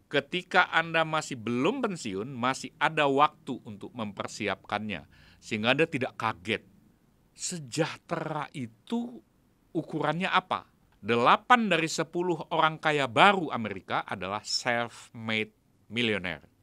Ketika Anda masih belum pensiun, masih ada waktu untuk mempersiapkannya, sehingga Anda tidak kaget. Sejahtera itu ukurannya apa? 8 dari 10 orang kaya baru Amerika adalah self-made millionaire.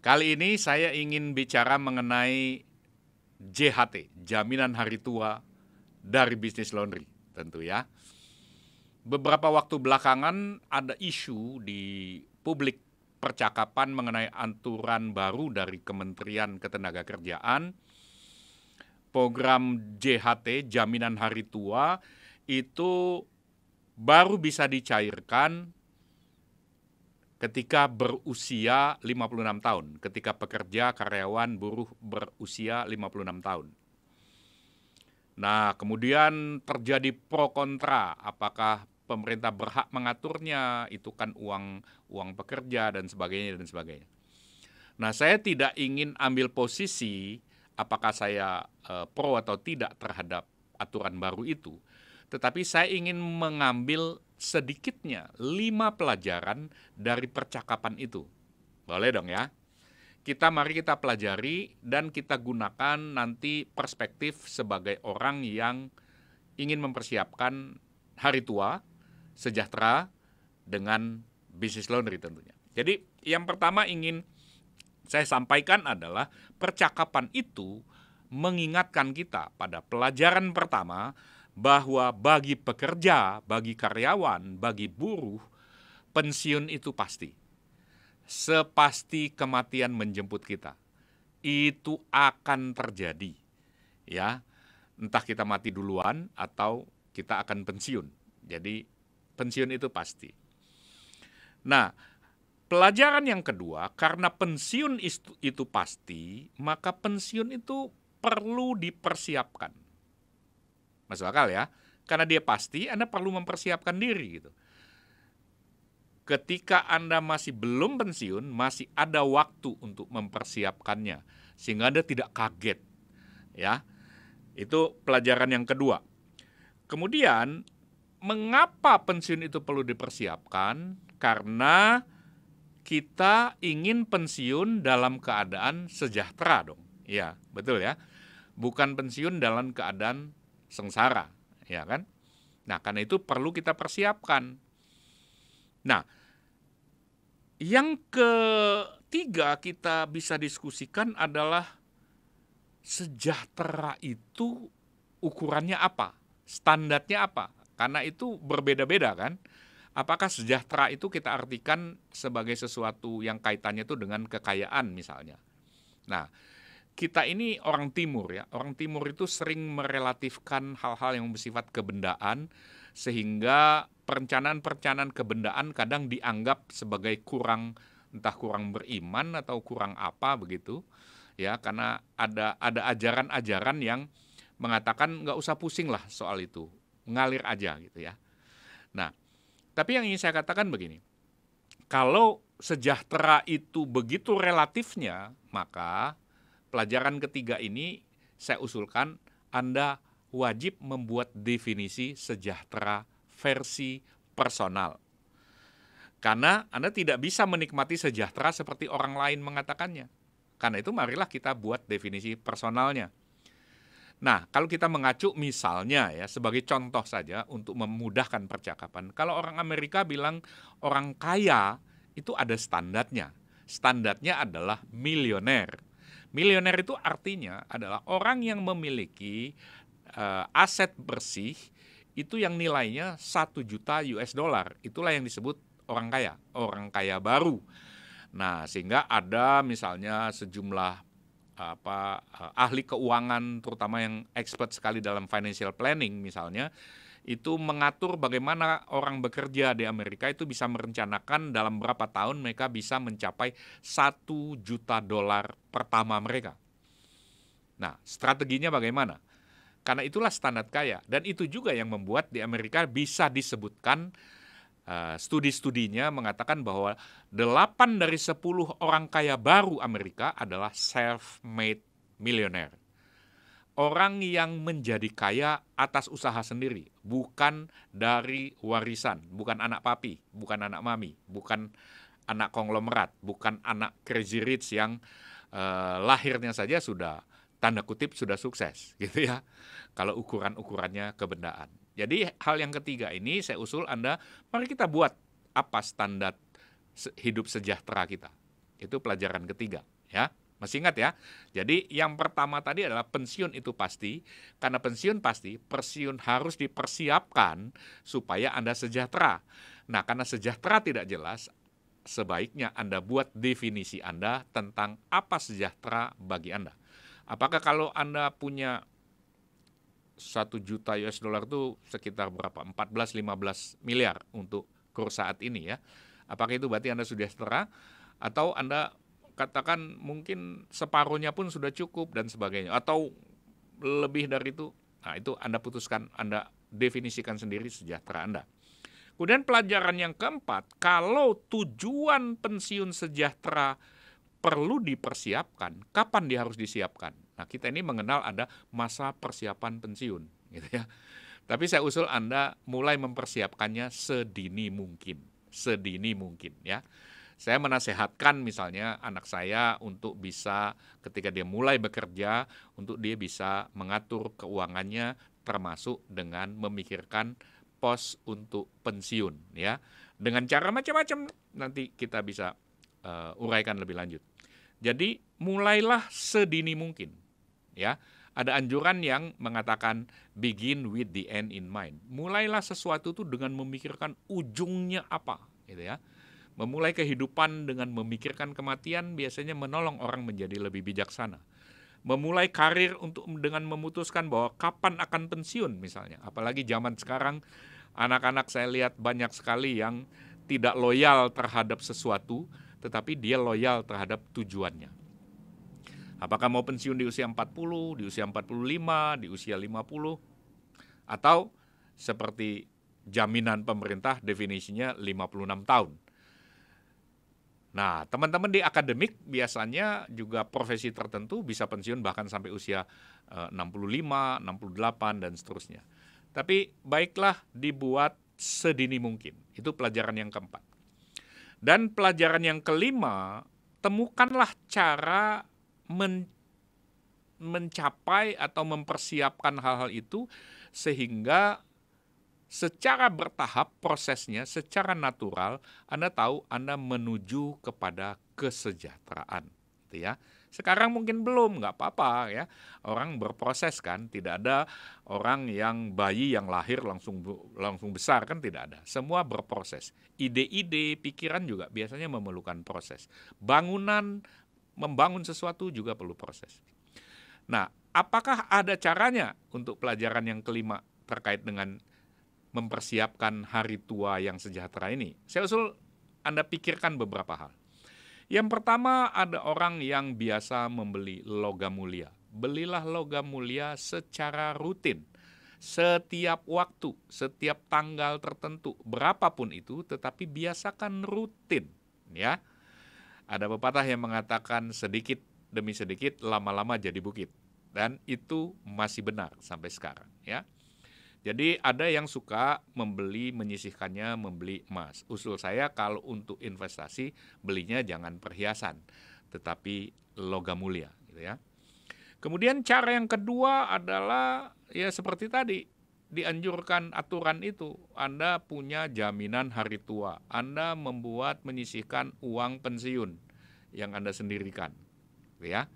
Kali ini saya ingin bicara mengenai JHT, Jaminan Hari Tua dari bisnis laundry, tentu ya. Beberapa waktu belakangan ada isu di publik percakapan mengenai aturan baru dari Kementerian Ketenagakerjaan, program JHT, Jaminan Hari Tua, itu baru bisa dicairkan ketika berusia 56 tahun, ketika pekerja, karyawan, buruh berusia 56 tahun. Nah, kemudian terjadi pro kontra, apakah pemerintah berhak mengaturnya, itu kan uang pekerja dan sebagainya dan sebagainya. Nah, saya tidak ingin ambil posisi apakah saya pro atau tidak terhadap aturan baru itu, tetapi saya ingin mengambil sedikitnya 5 pelajaran dari percakapan itu. Boleh dong ya? Mari kita pelajari dan kita gunakan nanti perspektif sebagai orang yang ingin mempersiapkan hari tua, sejahtera dengan bisnis laundry tentunya. Jadi yang pertama ingin saya sampaikan adalah percakapan itu mengingatkan kita pada pelajaran pertama bahwa bagi pekerja, bagi karyawan, bagi buruh, pensiun itu pasti. Sepasti kematian menjemput kita. Itu akan terjadi. Ya, entah kita mati duluan atau kita akan pensiun. Jadi pensiun itu pasti. Nah, pelajaran yang kedua, karena pensiun itu pasti, maka pensiun itu perlu dipersiapkan. Masuk akal ya? Karena dia pasti, Anda perlu mempersiapkan diri gitu. Ketika Anda masih belum pensiun, masih ada waktu untuk mempersiapkannya, sehingga Anda tidak kaget. Ya, itu pelajaran yang kedua. Kemudian, mengapa pensiun itu perlu dipersiapkan? Karena kita ingin pensiun dalam keadaan sejahtera dong. Ya, betul ya. Bukan pensiun dalam keadaan sengsara, ya kan? Nah, karena itu perlu kita persiapkan. Nah, yang ketiga kita bisa diskusikan adalah sejahtera itu ukurannya apa? Standarnya apa? Karena itu berbeda-beda kan? Apakah sejahtera itu kita artikan sebagai sesuatu yang kaitannya itu dengan kekayaan misalnya? Nah, kita ini orang timur ya, orang timur itu sering merelatifkan hal-hal yang bersifat kebendaan sehingga perencanaan-perencanaan kebendaan kadang dianggap sebagai entah kurang beriman atau kurang apa begitu ya, karena ada ajaran-ajaran yang mengatakan nggak usah pusing lah soal itu, ngalir aja gitu ya. Nah, tapi yang ingin saya katakan begini, kalau sejahtera itu begitu relatifnya, maka pelajaran ketiga ini saya usulkan Anda wajib membuat definisi sejahtera versi personal. Karena Anda tidak bisa menikmati sejahtera seperti orang lain mengatakannya. Karena itu marilah kita buat definisi personalnya. Nah, kalau kita mengacu misalnya ya sebagai contoh saja untuk memudahkan percakapan. Kalau orang Amerika bilang orang kaya itu ada standarnya. Standarnya adalah milioner. Milioner itu artinya adalah orang yang memiliki aset bersih itu yang nilainya 1 juta US dollar. Itulah yang disebut orang kaya baru. Nah, sehingga ada misalnya sejumlah ahli keuangan terutama yang expert sekali dalam financial planning misalnya itu mengatur bagaimana orang bekerja di Amerika itu bisa merencanakan dalam berapa tahun mereka bisa mencapai 1 juta dolar pertama mereka. Nah, strateginya bagaimana? Karena itulah standar kaya. Dan itu juga yang membuat di Amerika bisa disebutkan studi-studinya mengatakan bahwa 8 dari 10 orang kaya baru Amerika adalah self-made millionaire. Orang yang menjadi kaya atas usaha sendiri, bukan dari warisan, bukan anak papi, bukan anak mami, bukan anak konglomerat, bukan anak crazy rich yang lahirnya saja sudah tanda kutip sudah sukses gitu ya. Kalau ukuran-ukurannya kebendaan. Jadi hal yang ketiga ini saya usul Anda, mari kita buat apa standar hidup sejahtera kita. Itu pelajaran ketiga ya. Masih ingat ya? Jadi yang pertama tadi adalah pensiun itu pasti. Karena pensiun pasti, pensiun harus dipersiapkan supaya Anda sejahtera. Nah, karena sejahtera tidak jelas, sebaiknya Anda buat definisi Anda tentang apa sejahtera bagi Anda. Apakah kalau Anda punya 1 juta US dollar itu sekitar berapa? 14-15 miliar untuk kurs saat ini ya. Apakah itu berarti Anda sudah sejahtera? Atau Anda katakan mungkin separuhnya pun sudah cukup dan sebagainya, atau lebih dari itu. Nah, itu Anda putuskan, Anda definisikan sendiri sejahtera Anda. Kemudian pelajaran yang keempat, kalau tujuan pensiun sejahtera perlu dipersiapkan, kapan dia harus disiapkan? Nah, kita ini mengenal ada masa persiapan pensiun, gitu ya. Tapi saya usul Anda mulai mempersiapkannya sedini mungkin ya. Saya menasehatkan misalnya anak saya untuk bisa ketika dia mulai bekerja, untuk dia bisa mengatur keuangannya termasuk dengan memikirkan pos untuk pensiun ya. Dengan cara macam-macam nanti kita bisa uraikan lebih lanjut. Jadi mulailah sedini mungkin ya. Ada anjuran yang mengatakan begin with the end in mind. Mulailah sesuatu itu dengan memikirkan ujungnya apa gitu ya. Memulai kehidupan dengan memikirkan kematian biasanya menolong orang menjadi lebih bijaksana. Memulai karir dengan memutuskan bahwa kapan akan pensiun misalnya. Apalagi zaman sekarang anak-anak saya lihat banyak sekali yang tidak loyal terhadap sesuatu, tetapi dia loyal terhadap tujuannya. Apakah mau pensiun di usia 40, di usia 45, di usia 50, atau seperti jaminan pemerintah definisinya 56 tahun. Nah, teman-teman di akademik biasanya juga profesi tertentu bisa pensiun bahkan sampai usia 65, 68, dan seterusnya. Tapi baiklah dibuat sedini mungkin. Itu pelajaran yang keempat. Dan pelajaran yang kelima, temukanlah cara mencapai atau mempersiapkan hal-hal itu sehingga secara bertahap prosesnya, secara natural, Anda tahu Anda menuju kepada kesejahteraan. Gitu ya. Sekarang mungkin belum, nggak apa-apa ya. Orang berproses kan, tidak ada orang yang bayi yang lahir langsung besar kan, tidak ada. Semua berproses. Ide-ide, pikiran juga biasanya memerlukan proses. Membangun sesuatu juga perlu proses. Nah, apakah ada caranya untuk pelajaran yang kelima terkait dengan mempersiapkan hari tua yang sejahtera ini? Saya usul Anda pikirkan beberapa hal. Yang pertama, ada orang yang biasa membeli logam mulia. Belilah logam mulia secara rutin. Setiap waktu, setiap tanggal tertentu, berapapun itu, tetapi biasakan rutin. Ya, ada pepatah yang mengatakan sedikit demi sedikit, lama-lama jadi bukit. Dan itu masih benar sampai sekarang. Ya. Jadi ada yang suka menyisihkannya, membeli emas. Usul saya kalau untuk investasi, belinya jangan perhiasan, tetapi logam mulia. Gitu ya. Kemudian cara yang kedua adalah ya seperti tadi, dianjurkan aturan itu. Anda punya jaminan hari tua. Anda menyisihkan uang pensiun yang Anda sendirikan. Gitu ya.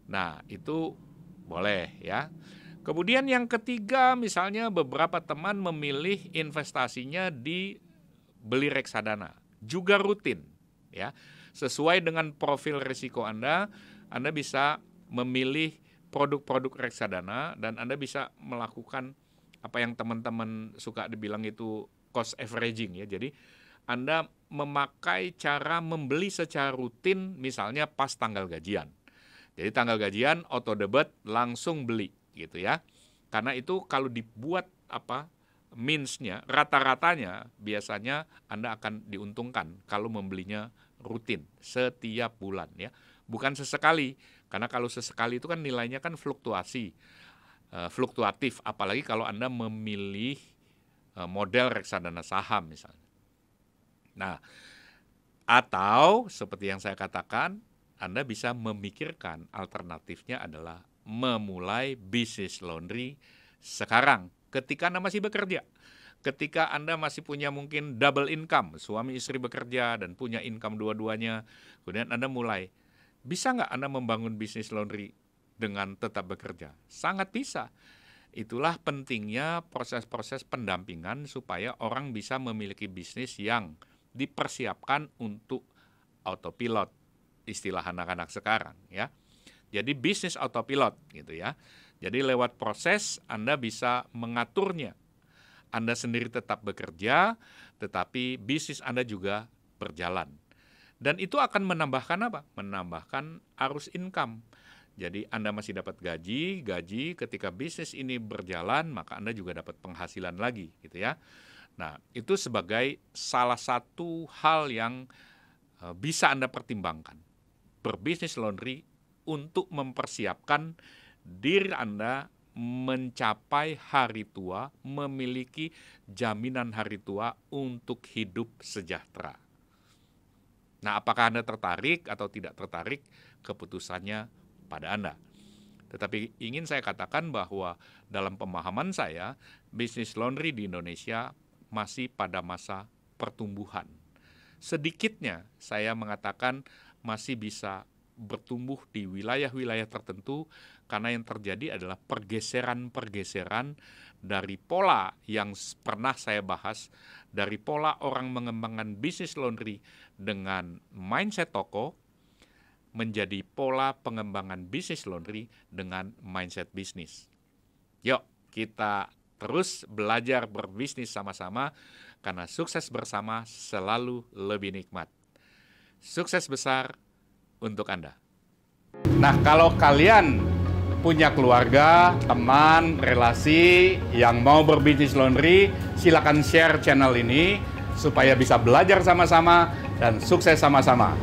Nah, itu boleh ya. Kemudian yang ketiga, misalnya beberapa teman memilih investasinya di beli reksadana, juga rutin ya. Sesuai dengan profil risiko Anda bisa memilih produk-produk reksadana dan Anda bisa melakukan apa yang teman-teman suka dibilang itu cost averaging ya. Jadi Anda memakai cara membeli secara rutin misalnya pas tanggal gajian. Jadi tanggal gajian auto debit langsung beli gitu ya. Karena itu kalau dibuat means-nya, rata-ratanya biasanya Anda akan diuntungkan kalau membelinya rutin setiap bulan ya. Bukan sesekali, karena kalau sesekali itu kan nilainya kan fluktuatif, apalagi kalau Anda memilih model reksadana saham misalnya. Nah, atau seperti yang saya katakan, Anda bisa memikirkan alternatifnya adalah memulai bisnis laundry sekarang ketika Anda masih bekerja. Ketika Anda masih punya mungkin double income, suami istri bekerja dan punya income dua-duanya, kemudian Anda mulai. Bisa nggak Anda membangun bisnis laundry dengan tetap bekerja? Sangat bisa. Itulah pentingnya proses-proses pendampingan supaya orang bisa memiliki bisnis yang dipersiapkan untuk autopilot, istilah anak-anak sekarang ya. Jadi bisnis autopilot gitu ya. Jadi lewat proses Anda bisa mengaturnya. Anda sendiri tetap bekerja, tetapi bisnis Anda juga berjalan. Dan itu akan menambahkan apa? Menambahkan arus income. Jadi Anda masih dapat gaji ketika bisnis ini berjalan, maka Anda juga dapat penghasilan lagi gitu ya. Nah, itu sebagai salah satu hal yang bisa Anda pertimbangkan. Berbisnis laundry untuk mempersiapkan diri Anda mencapai hari tua, memiliki jaminan hari tua untuk hidup sejahtera. Nah, apakah Anda tertarik atau tidak tertarik, keputusannya pada Anda. Tetapi ingin saya katakan bahwa dalam pemahaman saya, bisnis laundry di Indonesia masih pada masa pertumbuhan. Sedikitnya saya mengatakan masih bisa bertumbuh di wilayah-wilayah tertentu karena yang terjadi adalah pergeseran-pergeseran dari pola yang pernah saya bahas, dari pola orang mengembangkan bisnis laundry dengan mindset toko menjadi pola pengembangan bisnis laundry dengan mindset bisnis. Yuk, kita terus belajar berbisnis sama-sama karena sukses bersama selalu lebih nikmat. Sukses besar untuk Anda. Nah, kalau kalian punya keluarga, teman, relasi yang mau berbisnis laundry, silakan share channel ini supaya bisa belajar sama-sama dan sukses sama-sama.